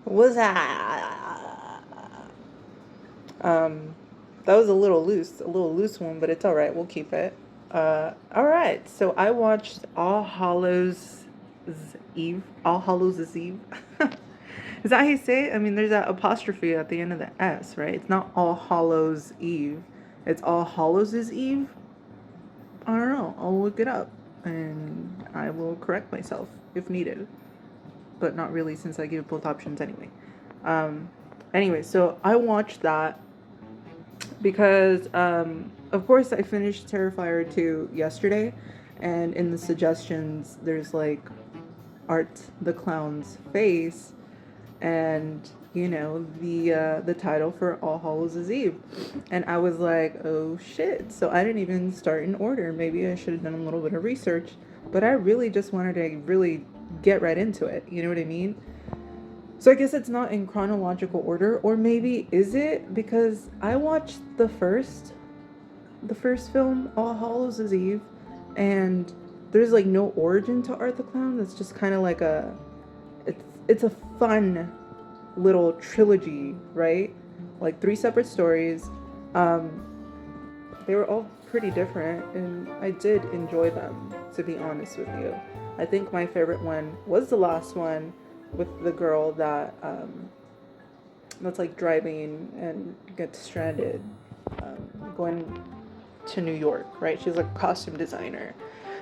What's that? That was a little loose one, but it's all right. We'll keep it. All right. So I watched All Hallows Eve. All Hallows Eve. Is that how you say it? I mean, there's that apostrophe at the end of the S, right? It's not All Hallows Eve. It's All Hallows Eve. I don't know. I'll look it up and I will correct myself if needed. But not really, since I gave both options anyway. Um, anyway, so I watched that because, of course, I finished Terrifier 2 yesterday, and in the suggestions, there's like Art the Clown's face, and the title for All Hallows Eve, and I was like, oh shit! So I didn't even start in order. Maybe I should have done a little bit of research, but I really just wanted to really get right into it. You know what I mean? So I guess it's not in chronological order, or maybe is it? Because I watched the first film, All Hallows Eve, and there's like no origin to Art the Clown. That's just kind of like it's a fun little trilogy, right? Like three separate stories. Um, they were all pretty different, and I did enjoy them, to be honest with you. I think my favorite one was the last one with the girl that's like driving and gets stranded, going to New York, right? She's like a costume designer.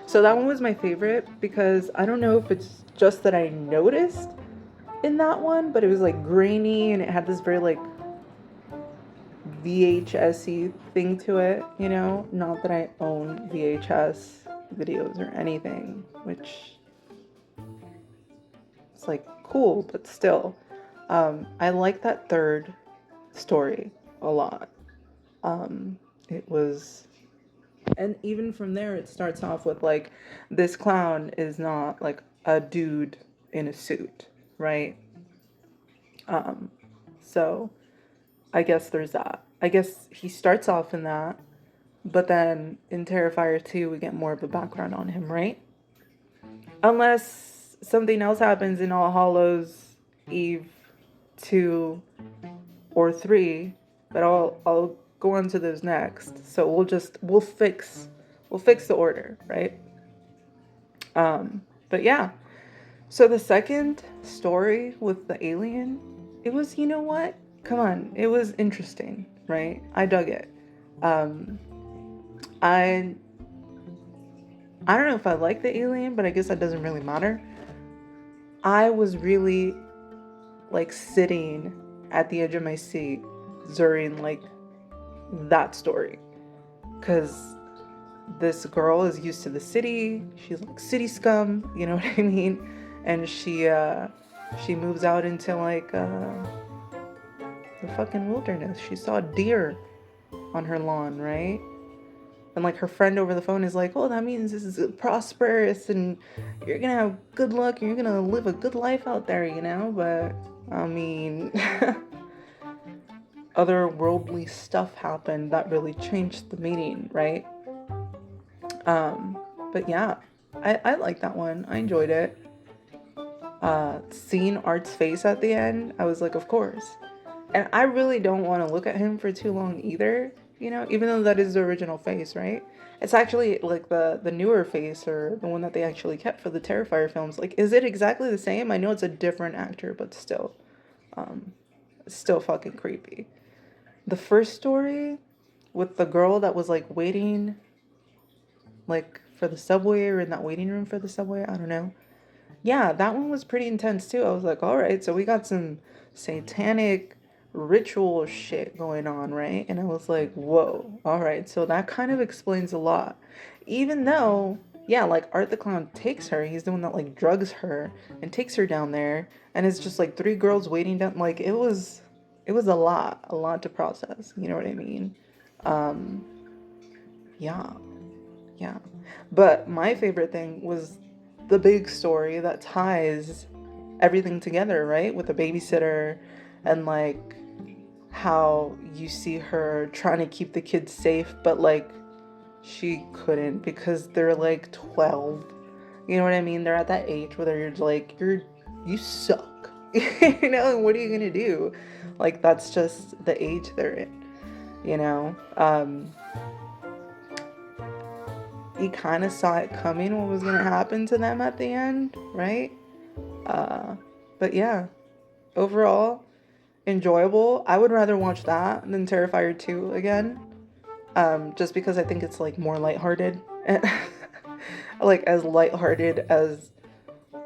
So that one was my favorite because I don't know if it's just that I noticed in that one, but it was like grainy and it had this very like VHS-y thing to it, you know? Not that I own VHS videos or anything, which is like cool, but still. I like that third story a lot. It was, and even from there, it starts off with like, this clown is not like a dude in a suit, right? Um, so I guess there's that. I guess he starts off in that, but then in Terrifier 2, we get more of a background on him, right? Unless something else happens in All Hallows Eve 2 or 3, but I'll go on to those next. So we'll fix the order, right? But yeah. So the second story with the alien, it was, you know what? Come on, it was interesting, right? I dug it. Um, I I don't know if I like the alien, but I guess that doesn't really matter. I was really like sitting at the edge of my seat during like that story, because this girl is used to the city. She's like city scum, you know what I mean? And she moves out into like the fucking wilderness. She saw deer on her lawn, right? And like her friend over the phone is like, oh, that means this is prosperous and you're gonna have good luck and you're gonna live a good life out there, you know? But I mean, other worldly stuff happened that really changed the meaning, right? Um, but yeah, I like that one. I enjoyed it. Seeing Art's face at the end, I was like, of course. And I really don't want to look at him for too long either, you know, even though that is the original face, right? It's actually like the newer face, or the one that they actually kept for the Terrifier films. Like, is it exactly the same? I know it's a different actor, but still, um, still fucking creepy. The first story with the girl that was like waiting, like for the subway, or in that waiting room for the subway, I don't know. Yeah, that one was pretty intense too. I was like, all right, so we got some satanic ritual shit going on, right? And I was like, whoa, all right, so that kind of explains a lot. Even though, yeah, like Art the Clown takes her, he's the one that like drugs her and takes her down there, and it's just like three girls waiting down. Like it was a lot to process. You know what I mean? Um, yeah, yeah. But my favorite thing was the big story that ties everything together, right? With the babysitter, and like how you see her trying to keep the kids safe, but like she couldn't because they're like 12. You know what I mean? They're at that age where they're like, you suck. You know, and what are you gonna do? Like, that's just the age they're in, you know? You kind of saw it coming, what was gonna happen to them at the end, right? But yeah, overall, enjoyable. I would rather watch that than Terrifier 2 again. Just because I think it's like more lighthearted. Like as lighthearted as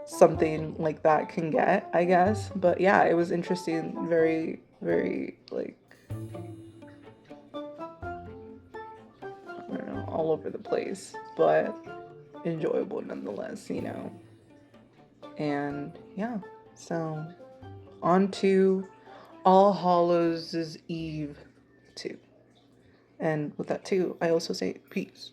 something like that can get, I guess. But yeah, it was interesting, very, very like, I don't know, all over the place, but enjoyable nonetheless, you know. And yeah, so on to All Hallows Eve 2. And with that too, I also say peace.